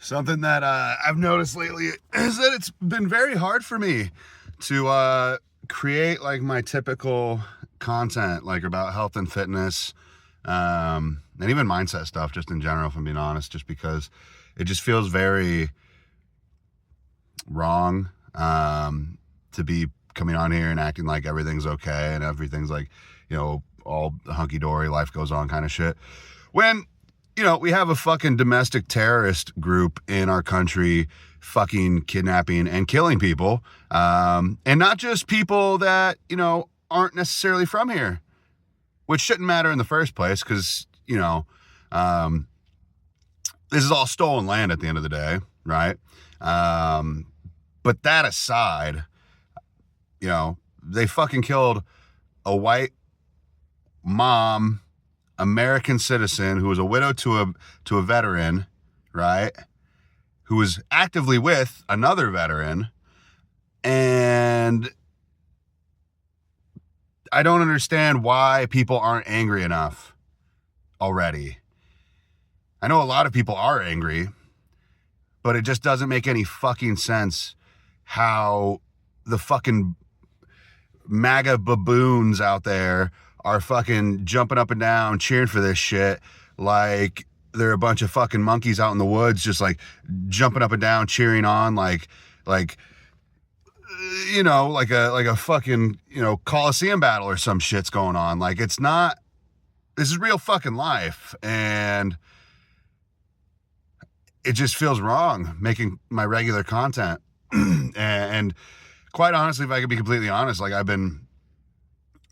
Something that I've noticed lately is that it's been very hard for me to create like my typical content, like about health and fitness, and even mindset stuff, just in general, if I'm being honest, just because it just feels very wrong to be coming on here and acting like everything's okay and everything's like, all hunky-dory, life goes on kind of shit. When we have a fucking domestic terrorist group in our country fucking kidnapping and killing people. And not just people that, aren't necessarily from here, which shouldn't matter in the first place because, this is all stolen land at the end of the day, right? But that aside, they fucking killed a white mom, American citizen who was a widow to a veteran, right? Who was actively with another veteran. And I don't understand why people aren't angry enough already. I know a lot of people are angry, but it just doesn't make any fucking sense how the fucking MAGA baboons out there are fucking jumping up and down, cheering for this shit like they're a bunch of fucking monkeys out in the woods, just like jumping up and down, cheering on like a fucking, Coliseum battle or some shit's going on. Like, it's not, this is real fucking life. And it just feels wrong making my regular content. and quite honestly, if I could be completely honest, like, I've been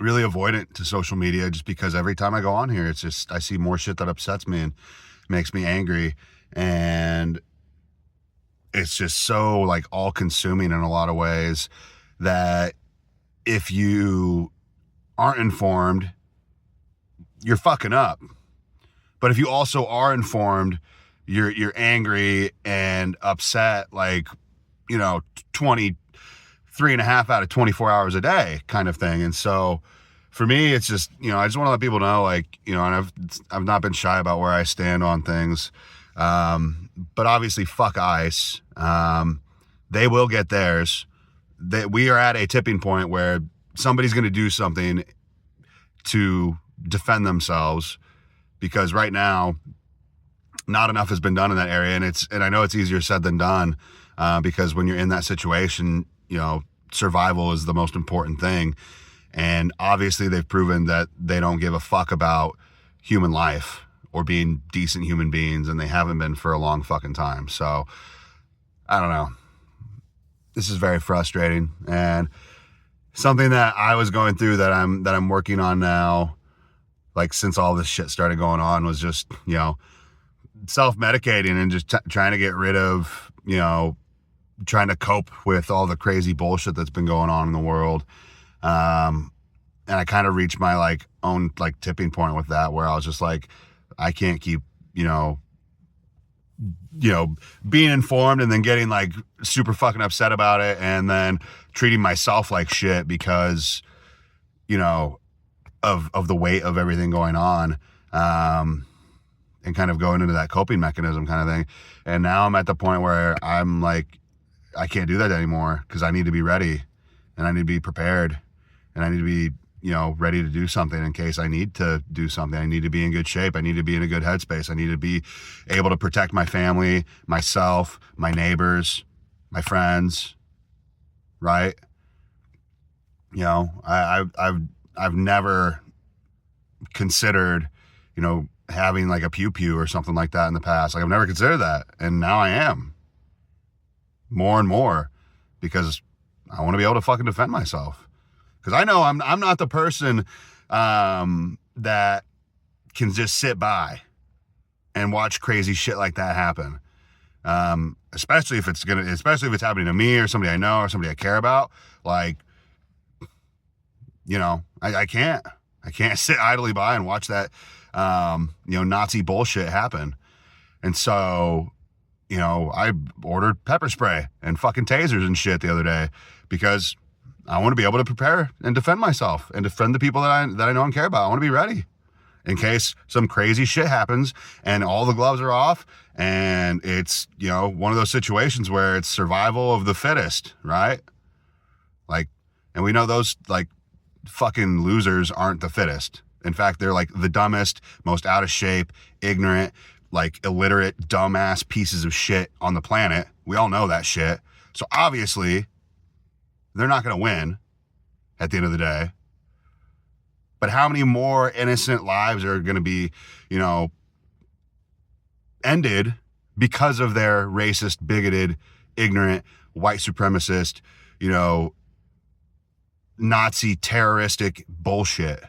really avoidant to social media just because every time I go on here, it's just, I see more shit that upsets me and makes me angry. And it's just so like all consuming in a lot of ways that if you aren't informed, you're fucking up. But if you also are informed, you're angry and upset, like, 23.5 out of 24 hours a day kind of thing. And so for me, it's just, I just want to let people know, like, and I've not been shy about where I stand on things. But obviously fuck ICE. They will get theirs. We are at a tipping point where somebody's going to do something to defend themselves, because right now not enough has been done in that area. And I know it's easier said than done, because when you're in that situation, survival is the most important thing. And obviously they've proven that they don't give a fuck about human life or being decent human beings, and they haven't been for a long fucking time. So I don't know. This is very frustrating, and something that I was going through that I'm working on now, like since all this shit started going on, was just, self-medicating and just trying to get rid of, trying to cope with all the crazy bullshit that's been going on in the world. And I kind of reached my like own like tipping point with that, where I was just like, I can't keep, being informed and then getting like super fucking upset about it, and then treating myself like shit because, of the weight of everything going on. And kind of going into that coping mechanism kind of thing. And now I'm at the point where I'm like, I can't do that anymore, because I need to be ready, and I need to be prepared, and I need to be, ready to do something in case I need to do something. I need to be in good shape. I need to be in a good headspace. I need to be able to protect my family, myself, my neighbors, my friends, right? I've never considered, having like a pew or something like that in the past. Like, I've never considered that. And now I am more and more, because I want to be able to fucking defend myself. Because I know I'm not the person that can just sit by and watch crazy shit like that happen. Especially if it's happening to me or somebody I know or somebody I care about. Like, I can't sit idly by and watch that, Nazi bullshit happen. And so, I ordered pepper spray and fucking tasers and shit the other day, because I want to be able to prepare and defend myself and defend the people that I know and care about. I want to be ready. in case some crazy shit happens and all the gloves are off and it's, you know, one of those situations where it's survival of the fittest, right? Like, and we know those like fucking losers aren't the fittest. In fact, they're like the dumbest, most out of shape, ignorant, like illiterate, dumbass pieces of shit on the planet. We all know that shit. So obviously they're not going to win at the end of the day. But how many more innocent lives are going to be, you know, ended because of their racist, bigoted, ignorant, white supremacist, you know, Nazi terroristic bullshit?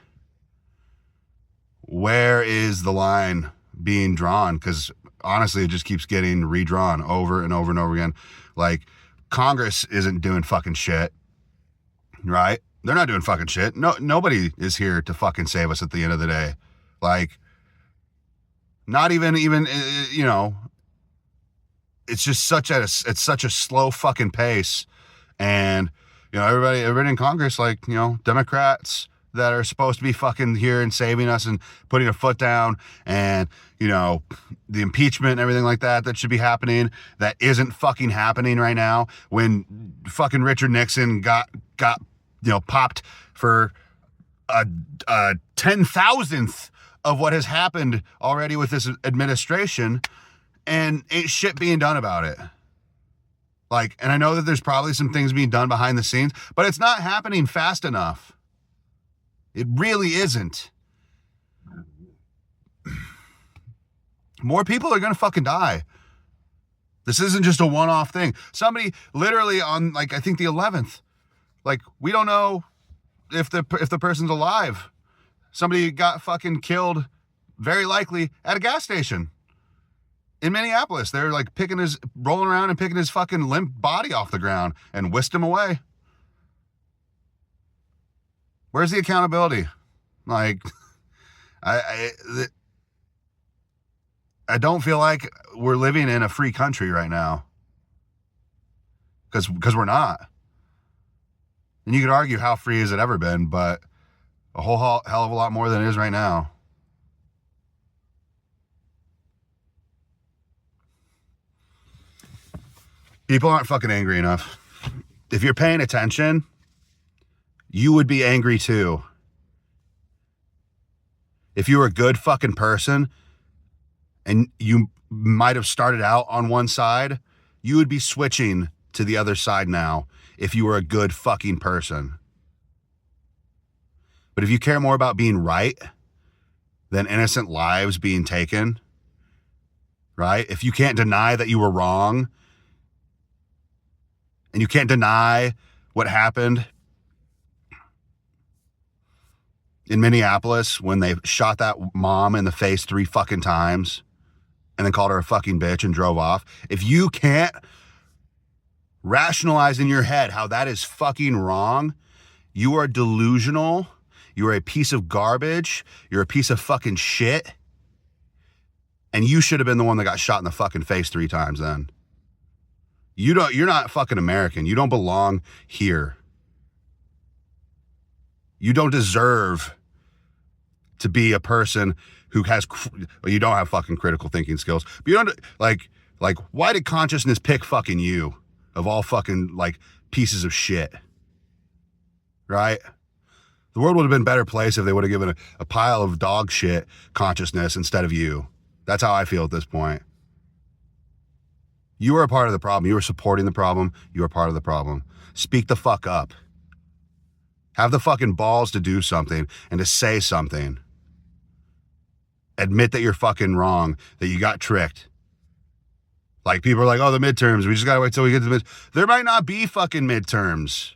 Where is the line being drawn? Because honestly, it just keeps getting redrawn over and over and over again. Like, Congress isn't doing fucking shit, right? They're not doing fucking shit. No, nobody is here to fucking save us at the end of the day. Like, not even, you know, it's just such a slow fucking pace. And, you know, everybody in Congress, like, you know, Democrats that are supposed to be fucking here and saving us and putting a foot down, and, you know, the impeachment and everything like that should be happening, that isn't fucking happening right now. When fucking Richard Nixon got you know, popped for a 10,000th of what has happened already with this administration, and ain't shit being done about it. Like, and I know that there's probably some things being done behind the scenes, but it's not happening fast enough. It really isn't. More people are gonna fucking die. This isn't just a one-off thing. Somebody literally on, like, I think the 11th, like, we don't know if the person's alive. Somebody got fucking killed, very likely, at a gas station in Minneapolis. They're like rolling around and picking his fucking limp body off the ground and whisked him away. Where's the accountability? Like, I don't feel like we're living in a free country right now. Because we're not. And you could argue, how free has it ever been, but a whole hell of a lot more than it is right now. People aren't fucking angry enough. If you're paying attention, you would be angry too. If you were a good fucking person and you might have started out on one side, you would be switching to the other side now if you were a good fucking person. But if you care more about being right than innocent lives being taken, right? If you can't deny that you were wrong, and you can't deny what happened in Minneapolis when they shot that mom in the face 3 fucking times and then called her a fucking bitch and drove off. If you can't rationalize in your head how that is fucking wrong, you are delusional. You are a piece of garbage. You're a piece of fucking shit. And you should have been the one that got shot in the fucking face 3 times then. You're not fucking American. You don't belong here. You don't deserve to be a person who has, well, you don't have fucking critical thinking skills. But you don't, like, why did consciousness pick fucking you of all fucking, like, pieces of shit? Right? The world would have been a better place if they would have given a pile of dog shit consciousness instead of you. That's how I feel at this point. You are a part of the problem. You are supporting the problem. You are part of the problem. Speak the fuck up. Have the fucking balls to do something and to say something. Admit that you're fucking wrong, that you got tricked. Like, people are like, oh, the midterms, we just gotta wait till we get to the midterms. There might not be fucking midterms.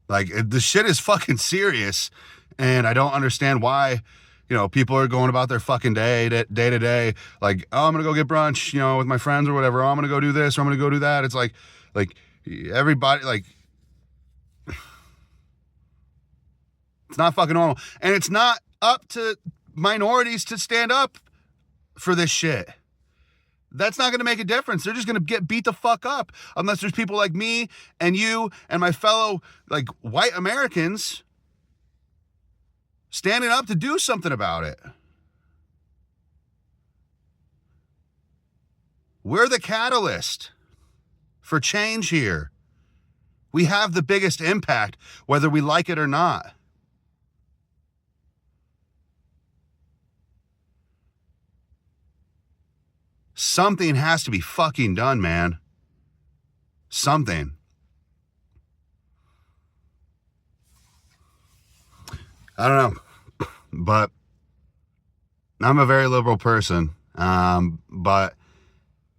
Like, the shit is fucking serious, and I don't understand why, you know, people are going about their fucking day to day. Like, oh, I'm gonna go get brunch, you know, with my friends or whatever. Oh, I'm gonna go do this, or I'm gonna go do that. It's like everybody, like, it's not fucking normal. And it's not up to minorities to stand up for this shit. That's not going to make a difference. They're just going to get beat the fuck up unless there's people like me and you and my fellow like white Americans standing up to do something about it. We're the catalyst for change here. We have the biggest impact, whether we like it or not. Something has to be fucking done, man. Something. I don't know. But I'm a very liberal person. But,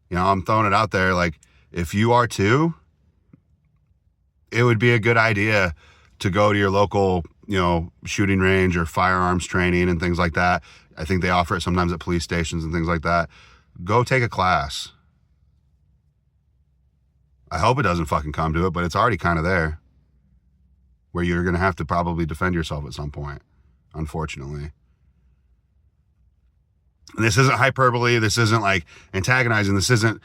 you know, I'm throwing it out there. Like, if you are too, it would be a good idea to go to your local, you know, shooting range or firearms training and things like that. I think they offer it sometimes at police stations and things like that. Go take a class. I hope it doesn't fucking come to it, but it's already kind of there. Where you're going to have to probably defend yourself at some point, unfortunately. And this isn't hyperbole. This isn't like antagonizing. This isn't,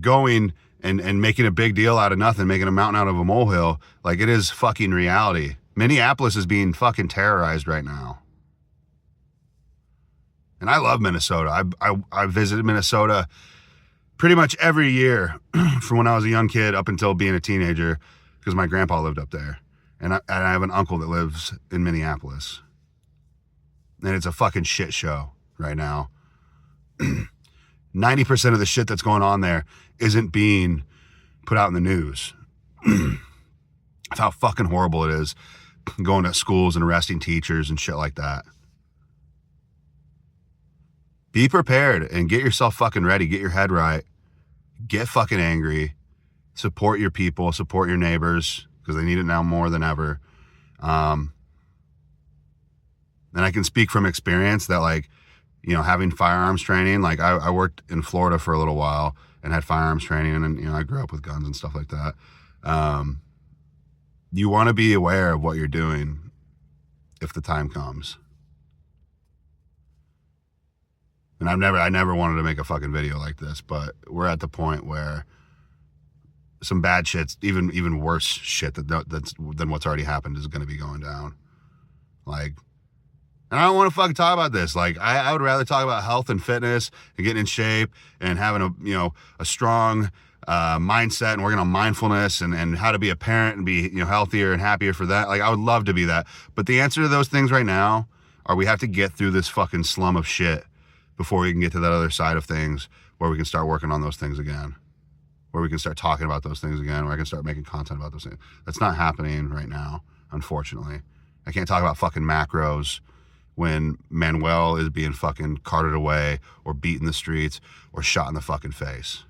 going and making a big deal out of nothing, making a mountain out of a molehill. Like, it is fucking reality. Minneapolis is being fucking terrorized right now. And I love Minnesota. I visited Minnesota pretty much every year from when I was a young kid up until being a teenager, because my grandpa lived up there. And I have an uncle that lives in Minneapolis. And it's a fucking shit show right now. 90% of the shit that's going on there isn't being put out in the news. Of how fucking horrible it is going to schools and arresting teachers and shit like that. Be prepared and get yourself fucking ready. Get your head right. Get fucking angry. Support your people. Support your neighbors, because they need it now more than ever. And I can speak from experience that, like, you know, having firearms training, like I worked in Florida for a little while and had firearms training, and, you know, I grew up with guns and stuff like that. You want to be aware of what you're doing if the time comes. And I never wanted to make a fucking video like this, but we're at the point where some bad shit's even worse shit than what's already happened is going to be going down. Like, and I don't want to fucking talk about this. Like, I would rather talk about health and fitness and getting in shape and having a strong mindset and working on mindfulness and how to be a parent and be, you know, healthier and happier for that. Like, I would love to be that. But the answer to those things right now are we have to get through this fucking slum of shit before we can get to that other side of things where we can start working on those things again, where we can start talking about those things again, where I can start making content about those things. That's not happening right now, unfortunately. I can't talk about fucking macros when Manuel is being fucking carted away or beat in the streets or shot in the fucking face.